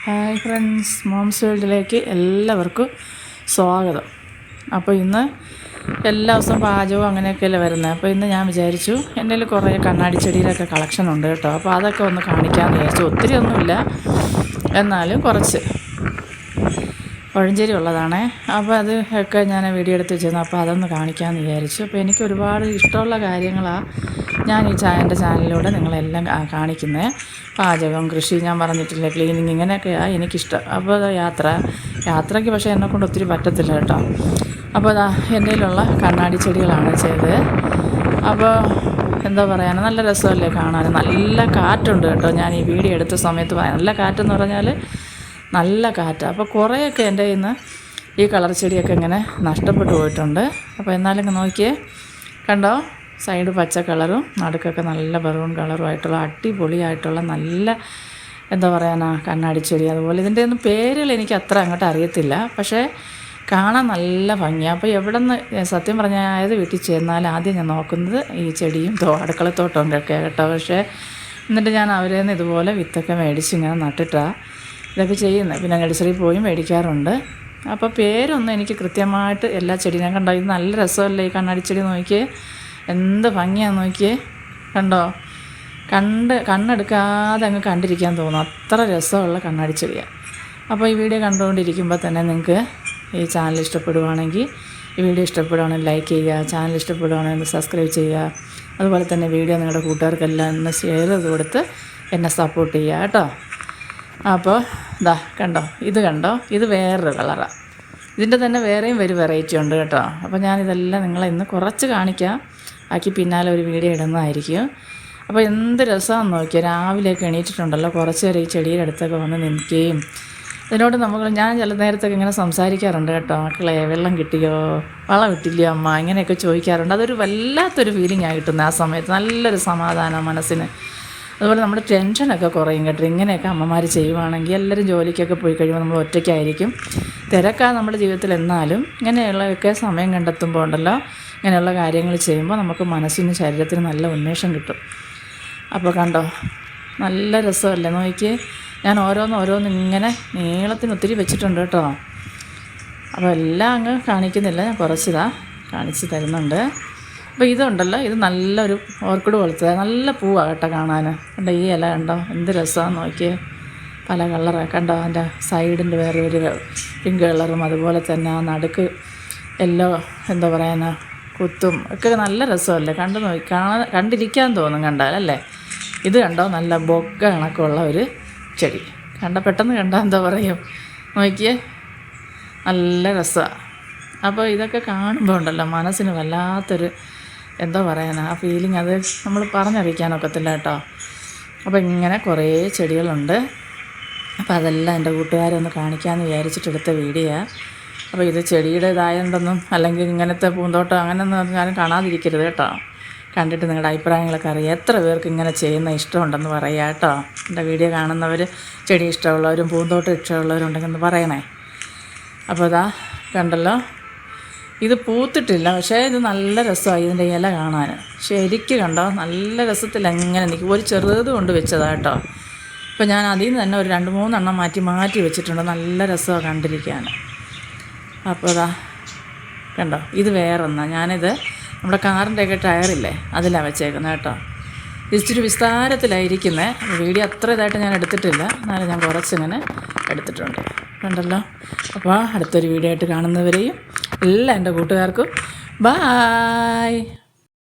Hi friends, moms വേൾഡിലേക്ക് എല്ലാവർക്കും സ്വാഗതം. അപ്പോൾ ഇന്ന് എല്ലാ ദിവസവും പാചകവും അങ്ങനെയൊക്കെയല്ലേ വരുന്നത്. അപ്പോൾ ഇന്ന് ഞാൻ വിചാരിച്ചു എൻ്റെ കയ്യിൽ കുറേ കണ്ണാടി ചെടിയിലൊക്കെ കളക്ഷൻ ഉണ്ട് കേട്ടോ. അപ്പോൾ അതൊക്കെ ഒന്ന് കാണിക്കാമെന്ന് വിചാരിച്ചു. ഒത്തിരി ഒന്നുമില്ല, എന്നാലും കുറച്ച് പഴഞ്ചേരി ഉള്ളതാണേ. അപ്പോൾ അത് ഒക്കെ ഞാൻ വീഡിയോ എടുത്ത് വെച്ചിരുന്നു. അപ്പോൾ അതൊന്ന് കാണിക്കാമെന്ന് വിചാരിച്ചു. അപ്പോൾ എനിക്ക് ഒരുപാട് ഇഷ്ടമുള്ള കാര്യങ്ങളാണ് ഞാൻ ഈ എൻ്റെ ചാനലിലൂടെ നിങ്ങളെല്ലാം കാണിക്കുന്നത്. പാചകം, കൃഷി, ഞാൻ പറഞ്ഞിട്ടില്ലേ, ക്ലീനിങ്, ഇങ്ങനെയൊക്കെയാണ് എനിക്കിഷ്ടം. അപ്പോൾ യാത്രയ്ക്ക് പക്ഷേ എന്നെക്കൊണ്ട് ഒത്തിരി പറ്റത്തില്ല കേട്ടോ. അപ്പോൾ എൻ്റെ കയ്യിലുള്ള കണ്ണാടി ചെടികളാണ് ചെയ്തത്. അപ്പോൾ എന്താ പറയാൻ, നല്ല രസമല്ലേ കാണാൻ. നല്ല കാറ്റുണ്ട് കേട്ടോ. ഞാൻ ഈ വീഡിയോ എടുത്ത സമയത്ത് നല്ല കാറ്റെന്ന് പറഞ്ഞാൽ നല്ല കാറ്റാണ്. അപ്പോൾ കുറേയൊക്കെ എൻ്റെ കയ്യിൽ നിന്ന് ഈ കളർ ചെടിയൊക്കെ ഇങ്ങനെ നഷ്ടപ്പെട്ടു പോയിട്ടുണ്ട്. അപ്പോൾ എന്നാലും നോക്കിയേ, കണ്ടോ, സൈഡ് പച്ച കളറും നടുക്കൊക്കെ നല്ല മെറൂൺ കളറും ആയിട്ടുള്ള അടിപൊളിയായിട്ടുള്ള നല്ല എന്താ പറയാനാ കണ്ണാടി ചെടി. അതുപോലെ ഇതിൻ്റെ ഒന്നും പേരുകൾ എനിക്ക് അത്ര അങ്ങോട്ട് അറിയത്തില്ല, പക്ഷേ കാണാൻ നല്ല ഭംഗിയാണ്. അപ്പോൾ എവിടെ നിന്ന് സത്യം പറഞ്ഞാൽ ഏത് വീട്ടിൽ ചെന്നാൽ ആദ്യം ഞാൻ നോക്കുന്നത് ഈ ചെടിയും അടുക്കളത്തോട്ടവും ഒക്കെ കേട്ടോ. പക്ഷേ എന്നിട്ട് ഞാൻ അവരിൽ നിന്ന് ഇതുപോലെ വിത്തൊക്കെ മേടിച്ച് ഇങ്ങനെ നട്ടിട്ടാണ് ഇതൊക്കെ ചെയ്യുന്നത്. പിന്നെ നഴ്സറിയിൽ പോയി മേടിക്കാറുണ്ട്. അപ്പോൾ പേരൊന്നും എനിക്ക് കൃത്യമായിട്ട് എല്ലാ ചെടിയും ഞാൻ കണ്ടോ. ഇത് നല്ല രസമല്ലേ ഈ കണ്ണാടി ചെടി, നോക്കിയേ എന്ത് ഭംഗിയാന്ന് നോക്കിയേ, കണ്ടോ. കണ്ണെടുക്കാതെ അങ്ങ് കണ്ടിരിക്കാൻ തോന്നും, അത്ര രസമുള്ള കണ്ണാടി ചെടിയാണ്. അപ്പോൾ ഈ വീഡിയോ കണ്ടുകൊണ്ടിരിക്കുമ്പോൾ തന്നെ നിങ്ങൾക്ക് ഈ ചാനൽ ഇഷ്ടപ്പെടുവാണെങ്കിൽ, ഈ വീഡിയോ ഇഷ്ടപ്പെടുവാണെങ്കിൽ ലൈക്ക് ചെയ്യുക, ചാനൽ ഇഷ്ടപ്പെടുവാണെങ്കിൽ സബ്സ്ക്രൈബ് ചെയ്യുക. അതുപോലെ തന്നെ വീഡിയോ നിങ്ങളുടെ കൂട്ടുകാർക്കെല്ലാം ഒന്ന് ഷെയർ ചെയ്ത് കൊടുത്ത് എന്നെ സപ്പോർട്ട് ചെയ്യുക കേട്ടോ. അപ്പോൾ കണ്ടോ, ഇത് വേറൊരു കളറാണ്. ഇതിൻ്റെ തന്നെ വേറെയും വെറൈറ്റി ഉണ്ട് കേട്ടോ. അപ്പോൾ ഞാനിതെല്ലാം നിങ്ങളെ ഇന്ന് കുറച്ച് കാണിക്കാം, ബാക്കി പിന്നാലെ ഒരു വീഡിയോ ഇടുന്നതായിരിക്കും. അപ്പോൾ എന്ത് രസമാണെന്ന് നോക്കിയാൽ, രാവിലെയൊക്കെ എണീറ്റിട്ടുണ്ടല്ലോ കുറച്ച് നേരം ഈ ചെടിയുടെ അടുത്തൊക്കെ വന്ന് നിൽക്കുകയും ഇതിനോട് ഞാൻ ചില നേരത്തൊക്കെ ഇങ്ങനെ സംസാരിക്കാറുണ്ട് കേട്ടോ. മക്കളെ വെള്ളം കിട്ടിയോ, വളം ഇട്ടില്ലയോ അമ്മ, ഇങ്ങനെയൊക്കെ ചോദിക്കാറുണ്ട്. അതൊരു വല്ലാത്തൊരു ഫീലിംഗ് ആയി കിട്ടുന്നത് ആ സമയത്ത്. നല്ലൊരു സമാധാനം മനസ്സിന്. അതുപോലെ നമ്മുടെ ടെൻഷനൊക്കെ കുറയും കേട്ടോ. ഇങ്ങനെയൊക്കെ അമ്മമാർ ചെയ്യുവാണെങ്കിൽ. എല്ലാവരും ജോലിക്കൊക്കെ പോയി കഴിയുമ്പോൾ നമ്മൾ ഒറ്റയ്ക്കായിരിക്കും, തിരക്കാണ് നമ്മുടെ ജീവിതത്തിൽ. എന്നാലും ഇങ്ങനെയുള്ളതൊക്കെ സമയം കണ്ടെത്തുമ്പോൾ ഉണ്ടല്ലോ, ഇങ്ങനെയുള്ള കാര്യങ്ങൾ ചെയ്യുമ്പോൾ നമുക്ക് മനസ്സിനും ശരീരത്തിനും നല്ല ഉന്മേഷം കിട്ടും. അപ്പോൾ കണ്ടോ, നല്ല രസമല്ലേ നോക്കിയേ. ഞാൻ ഓരോന്ന് ഇങ്ങനെ നീളത്തിന് ഒത്തിരി വെച്ചിട്ടുണ്ട് കേട്ടോ. അപ്പോൾ എല്ലാം അങ്ങ് കാണിക്കുന്നില്ല, ഞാൻ കുറച്ചിതാ കാണിച്ച് തരുന്നുണ്ട്. അപ്പോൾ ഇതുണ്ടല്ലോ, ഇത് നല്ലൊരു ഓർക്കിഡ് പോലത്തെ നല്ല പൂവാണ് കേട്ടോ കാണാൻ. കണ്ടോ ഈ ഇല കണ്ടോ, എന്ത് രസമാണെന്ന് നോക്കിയേ. പല കളറാണ് കണ്ടോ. അതിൻ്റെ സൈഡിൻ്റെ വേറെ ഒരു പിങ്ക് കളറും, അതുപോലെ തന്നെ ആ നടുക്ക് യെല്ലോ എന്താ പറയാനാ കുത്തും ഒക്കെ നല്ല രസമല്ലേ കണ്ടിരിക്കാൻ തോന്നും കണ്ടാലല്ലേ. ഇത് കണ്ടോ, നല്ല ബൊക്ക കണക്കുള്ള ഒരു ചെടി. പെട്ടെന്ന് കണ്ടാൽ എന്താ പറയും, നോക്കിയേ നല്ല രസമാണ്. അപ്പോൾ ഇതൊക്കെ കാണുമ്പോൾ ഉണ്ടല്ലോ മനസ്സിന് വല്ലാത്തൊരു എന്താ പറയാനാ ആ ഫീലിംഗ്, അത് നമ്മൾ പറഞ്ഞറിയിക്കാനൊക്കത്തില്ല കേട്ടോ. അപ്പോൾ ഇങ്ങനെ കുറേ ചെടികളുണ്ട്. അപ്പോൾ അതെല്ലാം എൻ്റെ കൂട്ടുകാരെ ഒന്ന് കാണിക്കാമെന്ന് വിചാരിച്ചിട്ടെടുത്ത വീഡിയോ. അപ്പോൾ ഇത് ചെടിയുടേതായതുകൊണ്ടൊന്നും, അല്ലെങ്കിൽ ഇങ്ങനത്തെ പൂന്തോട്ടം അങ്ങനെയൊന്നും ഞാനും കാണാതിരിക്കരുത് കേട്ടോ. കണ്ടിട്ട് നിങ്ങളുടെ അഭിപ്രായങ്ങളൊക്കെ അറിയാം. എത്ര പേർക്ക് ഇങ്ങനെ ചെയ്യുന്ന ഇഷ്ടമുണ്ടെന്ന് പറയാം കേട്ടോ. എൻ്റെ വീഡിയോ കാണുന്നവർ ചെടി ഇഷ്ടമുള്ളവരും പൂന്തോട്ടം ഇഷ്ടമുള്ളവരുണ്ടെങ്കിൽ ഒന്ന് പറയണേ. അപ്പോൾ കണ്ടല്ലോ, ഇത് പൂത്തിട്ടില്ല, പക്ഷേ ഇത് നല്ല രസമായി ഇതിൻ്റെ ഇല കാണാൻ. ശരിക്കും കണ്ടോ, നല്ല രസത്തിൽ എങ്ങനെ നിൽക്കും. ഒരു ചെറുത് കൊണ്ട് വെച്ചതാണ് കേട്ടോ. അപ്പോൾ ഞാൻ അതിൽ നിന്ന് തന്നെ ഒരു 2-3 എണ്ണം മാറ്റി വെച്ചിട്ടുണ്ട്. നല്ല രസമാണ് കണ്ടിരിക്കാൻ. അപ്പോൾ കണ്ടോ, ഇത് വേറൊന്നാണ്. ഞാനിത് നമ്മുടെ കാറിൻ്റെയൊക്കെ ടയറില്ലേ അതിലാണ് വെച്ചേക്കുന്നത് കേട്ടോ. ഇച്ചിരി വിസ്താരത്തിലായിരിക്കുന്നത്. വീഡിയോ അത്ര ഇതായിട്ട് ഞാൻ എടുത്തിട്ടില്ല, എന്നാലും ഞാൻ കുറച്ചിങ്ങനെ എടുത്തിട്ടുണ്ട്. കണ്ടല്ലോ. അപ്പോൾ അടുത്തൊരു വീഡിയോ ആയിട്ട് കാണുന്നവരെയും എല്ലാ എൻ്റെ കൂട്ടുകാർക്കും ബായ്.